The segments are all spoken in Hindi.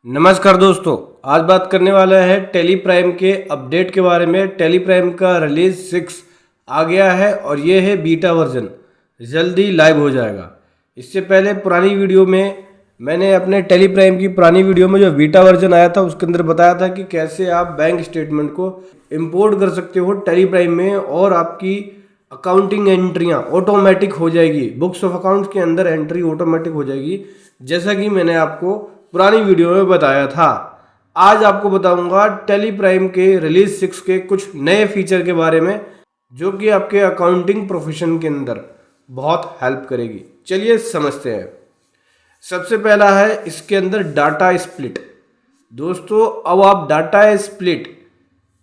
नमस्कार दोस्तों, आज बात करने वाला है टेली प्राइम के अपडेट के बारे में। टेली प्राइम का रिलीज 6 आ गया है और ये है बीटा वर्जन, जल्दी लाइव हो जाएगा। इससे पहले पुरानी वीडियो में मैंने अपने टेली प्राइम की पुरानी वीडियो में जो बीटा वर्जन आया था उसके अंदर बताया था कि कैसे आप बैंक स्टेटमेंट को इंपोर्ट कर सकते हो टेली प्राइम में और आपकी अकाउंटिंग एंट्रियाँ ऑटोमेटिक हो जाएगी, बुक्स ऑफ अकाउंट्स के अंदर एंट्री ऑटोमेटिक हो जाएगी, जैसा कि मैंने आपको पुरानी वीडियो में बताया था। आज आपको बताऊंगा टेली प्राइम के रिलीज 6 के कुछ नए फीचर के बारे में जो कि आपके अकाउंटिंग प्रोफेशन के अंदर बहुत हेल्प करेगी। चलिए समझते हैं। सबसे पहला है इसके अंदर डाटा स्प्लिट। दोस्तों, अब आप डाटा स्प्लिट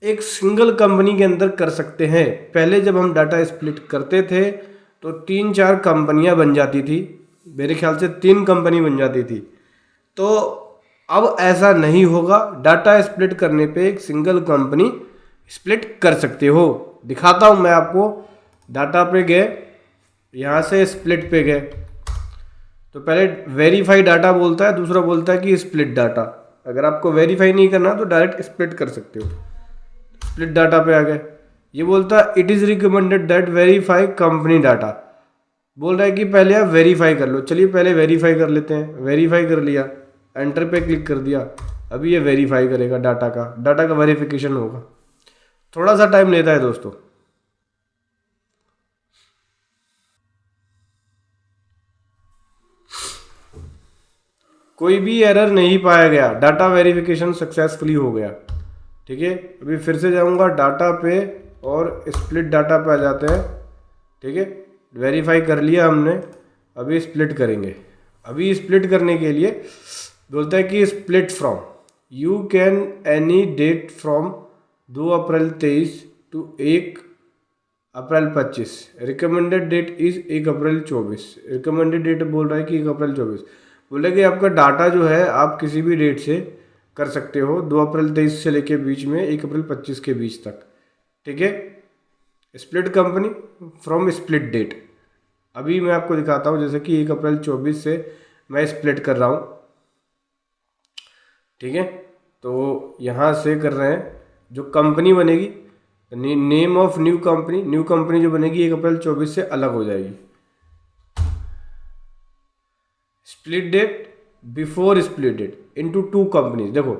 एक सिंगल कंपनी के अंदर कर सकते हैं। पहले जब हम डाटा स्प्लिट करते थे तो 3-4 कंपनियां बन जाती थी, मेरे ख्याल से 3 कंपनी बन जाती थी। तो अब ऐसा नहीं होगा। डाटा स्प्लिट करने पे एक सिंगल कंपनी स्प्लिट कर सकते हो। दिखाता हूँ मैं आपको। डाटा पे गए, यहाँ से स्प्लिट पे गए तो पहले वेरीफाई डाटा बोलता है, दूसरा बोलता है कि स्प्लिट डाटा। अगर आपको वेरीफाई नहीं करना तो डायरेक्ट स्प्लिट कर सकते हो। स्प्लिट डाटा पे आ गए, ये बोलता है it is recommended that verify company data. बोल रहा है कि पहले आप वेरीफाई कर लो। चलिए पहले वेरीफाई कर लेते हैं। वेरीफाई कर लिया, एंटर पे क्लिक कर दिया। अभी ये वेरीफाई करेगा, डाटा का वेरिफिकेशन होगा। थोड़ा सा टाइम लेता है दोस्तों। कोई भी एरर नहीं पाया गया, डाटा वेरिफिकेशन सक्सेसफुली हो गया। ठीक है, अभी फिर से जाऊंगा डाटा पे और स्प्लिट डाटा पे आ जाते हैं। ठीक है, वेरीफाई कर लिया हमने, अभी स्प्लिट करेंगे। अभी स्प्लिट करने के लिए बोलता है कि split from you can any date from 2 April 23 to 1 April 25। Recommended date is 1 April 24। Recommended date बोल रहा है कि 1 अप्रैल 24। बोले कि आपका डाटा जो है आप किसी भी डेट से कर सकते हो, 2 अप्रैल 23 से लेके बीच में 1 अप्रैल 25 के बीच तक। ठीक है, split company from split date. अभी मैं आपको दिखाता हूँ, जैसे कि 1 अप्रैल 24 से मैं स्प्लिट कर रहा हूँ। ठीक है, तो यहाँ से कर रहे हैं। जो कंपनी बनेगी, नेम ऑफ न्यू कंपनी जो बनेगी 1 अप्रैल 24 से अलग हो जाएगी। Split date before split date into 2 companies. देखो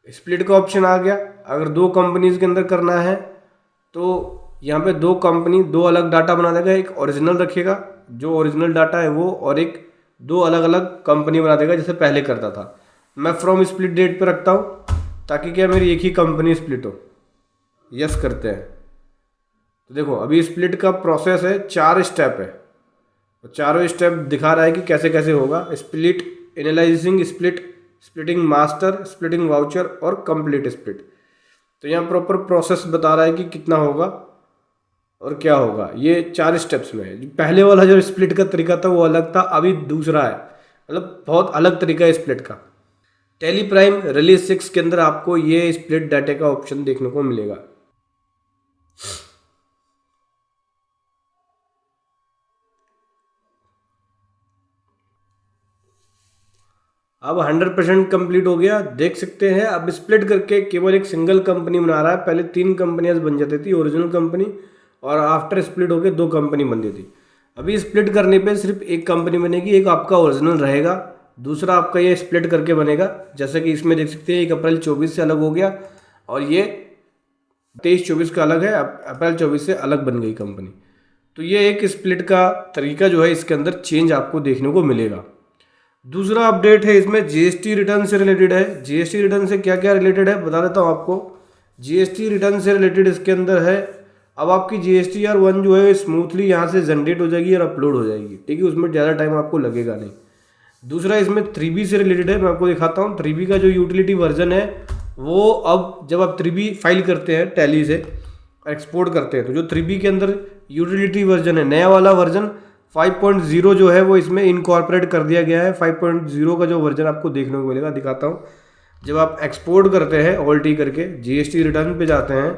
स्प्लिट का ऑप्शन आ गया। अगर 2 कंपनीज के अंदर करना है तो यहाँ पे 2 कंपनी 2 अलग डाटा बना देगा। एक ओरिजिनल रखेगा जो ओरिजिनल डाटा है वो, और एक 2 अलग अलग कंपनी बना देगा जैसे पहले करता था। मैं फ्रॉम स्प्लिट डेट पे रखता हूँ ताकि क्या मेरी एक ही कंपनी स्प्लिट हो। यस करते हैं तो देखो अभी स्प्लिट का प्रोसेस है, 4 स्टेप है। तो चारों स्टेप दिखा रहा है कि कैसे कैसे होगा। Split, analysing split, splitting master, splitting voucher और कंप्लीट स्प्लिट। तो यहाँ प्रॉपर प्रोसेस बता रहा है कि कितना होगा और क्या होगा। ये 4 स्टेप्स में है। पहले वाला जो स्प्लिट का तरीका था वो अलग था, अभी दूसरा है। मतलब बहुत अलग तरीका है स्प्लिट का। टेली प्राइम रिलीज 6 के अंदर आपको ये स्प्लिट डाटा का ऑप्शन देखने को मिलेगा। अब 100% कंप्लीट हो गया, देख सकते हैं। अब स्प्लिट करके केवल एक सिंगल कंपनी बना रहा है। पहले 3 कंपनियां बन जाती थी, ओरिजिनल कंपनी, और आफ्टर स्प्लिट होके 2 कंपनी बनती थी। अभी स्प्लिट करने पे सिर्फ एक कंपनी बनेगी। एक आपका ओरिजिनल रहेगा, दूसरा आपका ये स्प्लिट करके बनेगा। जैसे कि इसमें देख सकते हैं 1 अप्रैल 24 से अलग हो गया और ये 23-24 का अलग है, अप्रैल 24 से अलग बन गई कंपनी। तो ये एक स्प्लिट का तरीका जो है इसके अंदर चेंज आपको देखने को मिलेगा। दूसरा अपडेट है इसमें जीएसटी रिटर्न से रिलेटेड है। जीएसटी रिटर्न से क्या क्या रिलेटेड है बता देता हूँ आपको। जीएसटी रिटर्न से रिलेटेड इसके अंदर है, अब आपकी GSTR-1 जो है स्मूथली यहाँ से जनरेट हो जाएगी और अपलोड हो जाएगी। ठीक है, उसमें ज़्यादा टाइम आपको लगेगा नहीं। दूसरा इसमें 3B से रिलेटेड है, मैं आपको दिखाता हूँ। 3B का जो यूटिलिटी वर्जन है वो अब जब आप 3B फाइल करते हैं टैली से एक्सपोर्ट करते हैं तो जो 3B के अंदर यूटिलिटी वर्जन है, नया वाला वर्जन 5.0 जो है वो इसमें इनकॉर्पोरेट कर दिया गया है। 5.0 का जो वर्जन आपको देखने को मिलेगा, दिखाता हूँ। जब आप एक्सपोर्ट करते हैं ऑल्टी करके जीएसटी रिटर्न पे जाते हैं,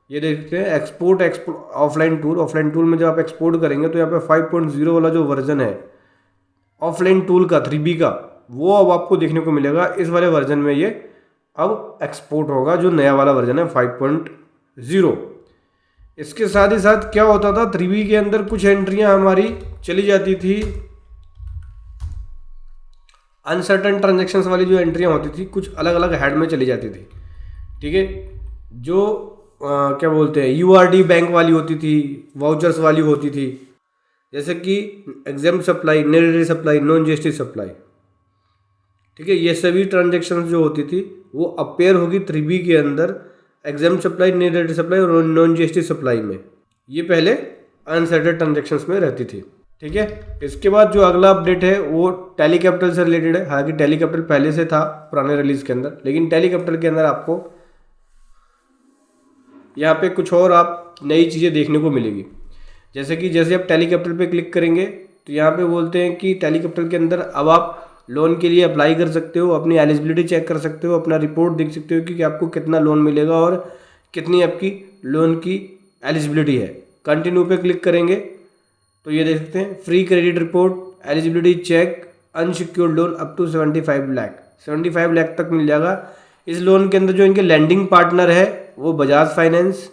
ये देखते हैं एक्सपोर्ट ऑफलाइन टूल में जब आप एक्सपोर्ट करेंगे तो यहाँ पे 5.0 वाला जो वर्जन है ऑफलाइन टूल का 3B का, वो अब आपको देखने को मिलेगा इस वाले वर्जन में। ये अब एक्सपोर्ट होगा जो नया वाला वर्जन है 5.0। इसके साथ ही साथ क्या होता था, 3B के अंदर कुछ एंट्रियां हमारी चली जाती थी, अनसर्टन ट्रांजेक्शन्स वाली जो एंट्रियां होती थी कुछ अलग अलग हेड में चली जाती थी, ठीक है। जो क्या बोलते हैं URD बैंक वाली होती थी, वाउचर्स वाली होती थी, जैसे कि exempt supply, net supply, non GST supply, ठीक है। ये सभी ट्रांजेक्शन्स जो होती थी वो अपेयर होगी 3B के अंदर एग्जाम्प्ट सप्लाई, नेट सप्लाई और नॉन GST सप्लाई में। ये पहले अनसर्टेड ट्रांजेक्शन्स में रहती थी, ठीक है। इसके बाद जो अगला अपडेट है वो टैली कैपिटल से रिलेटेड है। हालांकि टैली कैपिटल पहले से था पुराने रिलीज के अंदर, लेकिन टैली कैपिटल के अंदर आपको यहाँ पे कुछ और आप नई चीज़ें देखने को मिलेगी। जैसे आप टैली कैपिटल पे क्लिक करेंगे तो यहाँ पे बोलते हैं कि टैली कैपिटल के अंदर अब आप लोन के लिए अप्लाई कर सकते हो, अपनी एलिजिबिलिटी चेक कर सकते हो, अपना रिपोर्ट देख सकते हो कि आपको कितना लोन मिलेगा और कितनी आपकी लोन की एलिजिबिलिटी है। कंटिन्यू पे क्लिक करेंगे तो ये देख सकते हैं free credit report, eligibility check, unsecured loan up to 75 lakh तक मिल जाएगा। इस लोन के अंदर जो इनके लैंडिंग पार्टनर है वो Bajaj finance,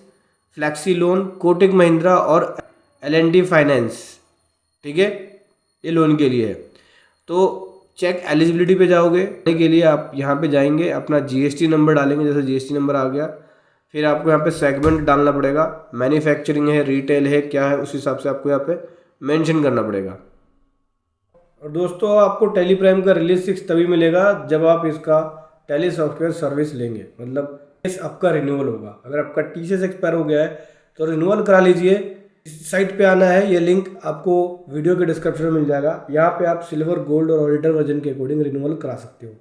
flexi loan, Kotak Mahindra और L&T फाइनेंस, ठीक है। ये लोन के लिए है। तो चेक एलिजिबिलिटी पे जाओगे के लिए आप यहाँ पे जाएंगे, अपना GST नंबर डालेंगे, जैसे GST नंबर आ गया, फिर आपको यहाँ पे सेगमेंट डालना पड़ेगा, मैन्युफैक्चरिंग है, रिटेल है, क्या है, उस हिसाब से आपको यहाँ पे मेंशन करना पड़ेगा। और दोस्तों आपको टैली प्राइम का रिलीज 6 तभी मिलेगा जब आप इसका टैली सॉफ्टवेयर सर्विस लेंगे, मतलब इस आपका रिन्यूअल होगा। अगर आपका TCS एक्सपायर हो गया है तो रिन्यूअल करा लीजिए। इस साइट पे आना है, ये लिंक आपको वीडियो के डिस्क्रिप्शन में मिल जाएगा। यहाँ पे आप सिल्वर, गोल्ड और ऑडिटर वर्जन के अकॉर्डिंग रिन्यूअल करा सकते हो।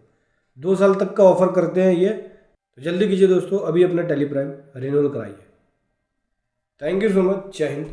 2 साल तक का ऑफर करते हैं ये, तो जल्दी कीजिए दोस्तों, अभी अपना टैली प्राइम रिन्यूअल कराइए। थैंक यू सो मच, जय हिंद।